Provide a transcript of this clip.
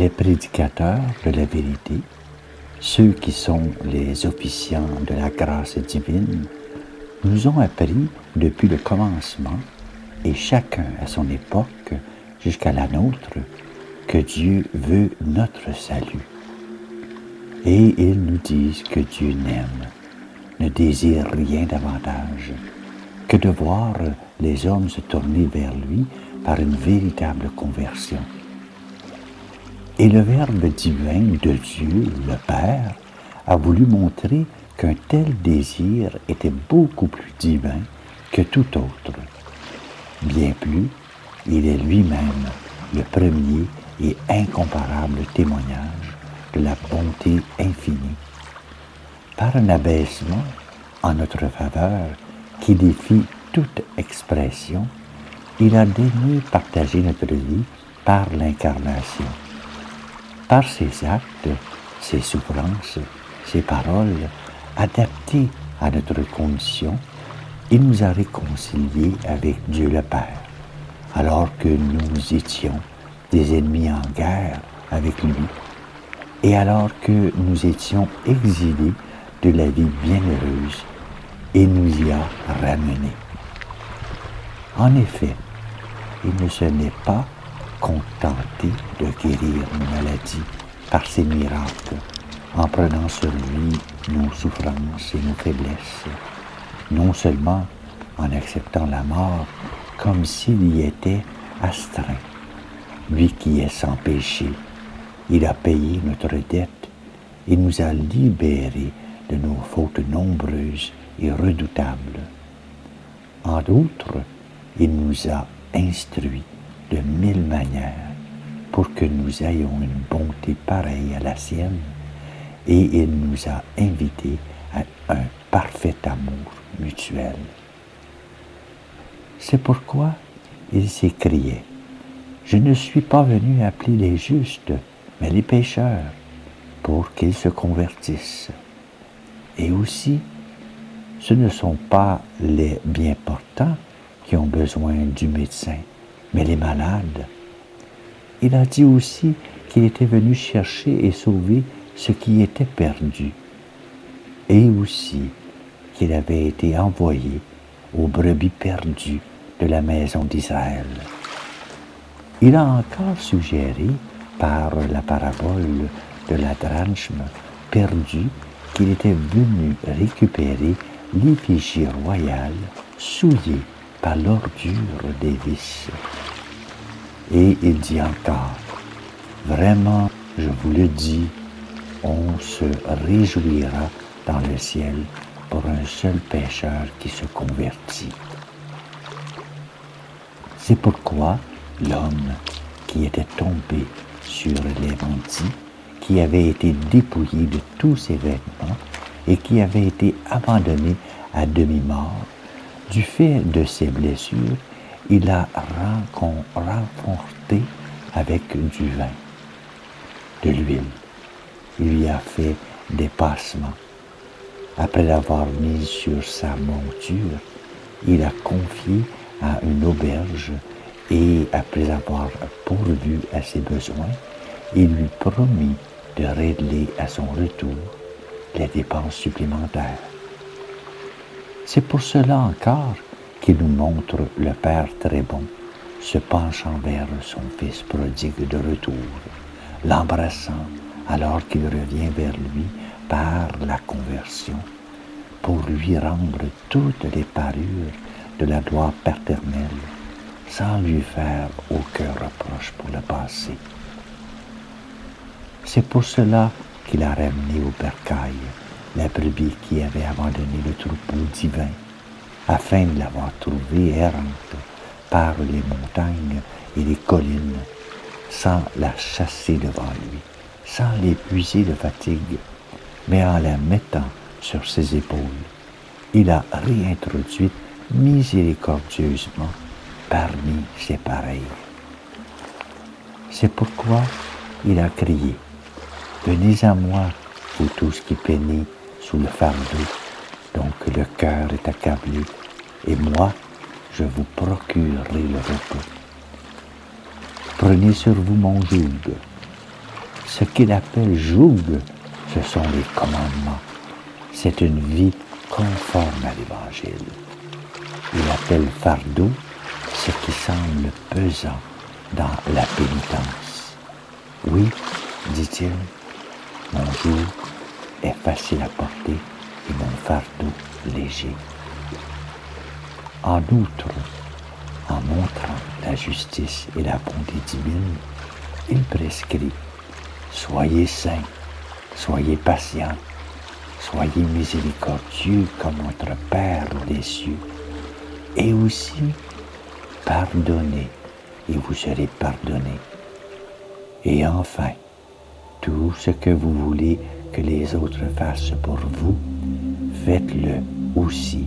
les prédicateurs de la vérité, ceux qui sont les officiants de la grâce divine, nous ont appris depuis le commencement, et chacun à son époque jusqu'à la nôtre, que Dieu veut notre salut. Et ils nous disent que Dieu n'aime, ne désire rien davantage que de voir les hommes se tourner vers lui par une véritable conversion. Et le Verbe divin de Dieu, le Père, a voulu montrer qu'un tel désir était beaucoup plus divin que tout autre. Bien plus, il est lui-même le premier et incomparable témoignage de la bonté infinie. Par un abaissement en notre faveur qui défie toute expression, il a daigné partager notre vie par l'incarnation. Par ses actes, ses souffrances, ses paroles, adaptées à notre condition, il nous a réconciliés avec Dieu le Père, alors que nous étions des ennemis en guerre avec lui, et alors que nous étions exilés de la vie bienheureuse, et nous y a ramenés. En effet, il ne se n'est pas contenté de guérir nos maladies par ses miracles, en prenant sur lui nos souffrances et nos faiblesses, non seulement en acceptant la mort comme s'il y était astreint. Lui qui est sans péché, il a payé notre dette et nous a libérés de nos fautes nombreuses et redoutables. En outre, il nous a instruits de 1000 manières pour que nous ayons une bonté pareille à la sienne, et il nous a invités à un parfait amour mutuel. C'est pourquoi il s'écriait: « Je ne suis pas venu appeler les justes, mais les pécheurs, pour qu'ils se convertissent. » Et aussi, ce ne sont pas les bien portants qui ont besoin du médecin, mais les malades. Il a dit aussi qu'il était venu chercher et sauver ce qui était perdu, et aussi qu'il avait été envoyé aux brebis perdues de la maison d'Israël. Il a encore suggéré, par la parabole de la drachme perdue, qu'il était venu récupérer l'effigie royale souillée par l'ordure des vices. Et il dit encore: « Vraiment, je vous le dis, on se réjouira dans le ciel pour un seul pécheur qui se convertit. » C'est pourquoi l'homme qui était tombé sur les bandits, qui avait été dépouillé de tous ses vêtements et qui avait été abandonné à demi-mort, du fait de ses blessures, il a renforcé avec du vin, de l'huile. Il lui a fait des passements. Après l'avoir mis sur sa monture, il a confié à une auberge et, après avoir pourvu à ses besoins, il lui promit de régler à son retour les dépenses supplémentaires. C'est pour cela encore qu'il nous montre le Père très bon, se penchant vers son Fils prodigue de retour, l'embrassant alors qu'il revient vers lui par la conversion, pour lui rendre toutes les parures de la gloire paternelle, sans lui faire aucun reproche pour le passé. C'est pour cela qu'il a ramené au bercail la brebis qui avait abandonné le troupeau divin, afin de l'avoir trouvée errante par les montagnes et les collines, sans la chasser devant lui, sans l'épuiser de fatigue, mais en la mettant sur ses épaules, il a réintroduite miséricordieusement parmi ses pareils. C'est pourquoi il a crié: « Venez à moi, vous tous qui peinez sous le fardeau, donc le cœur est accablé, et moi, je vous procurerai le repos. Prenez sur vous mon joug, Ce qu'il appelle joug, ce sont les commandements. C'est une vie conforme à l'Évangile. Il appelle fardeau ce qui semble pesant dans la pénitence. Oui, dit-il, mon joug est facile à porter et mon fardeau léger. En outre, en montrant la justice et la bonté divine, il prescrit « Soyez saints, soyez patients, soyez miséricordieux comme votre Père des cieux, et aussi pardonnez, et vous serez pardonnés. Et enfin, tout ce que vous voulez que les autres fassent pour vous, faites-le aussi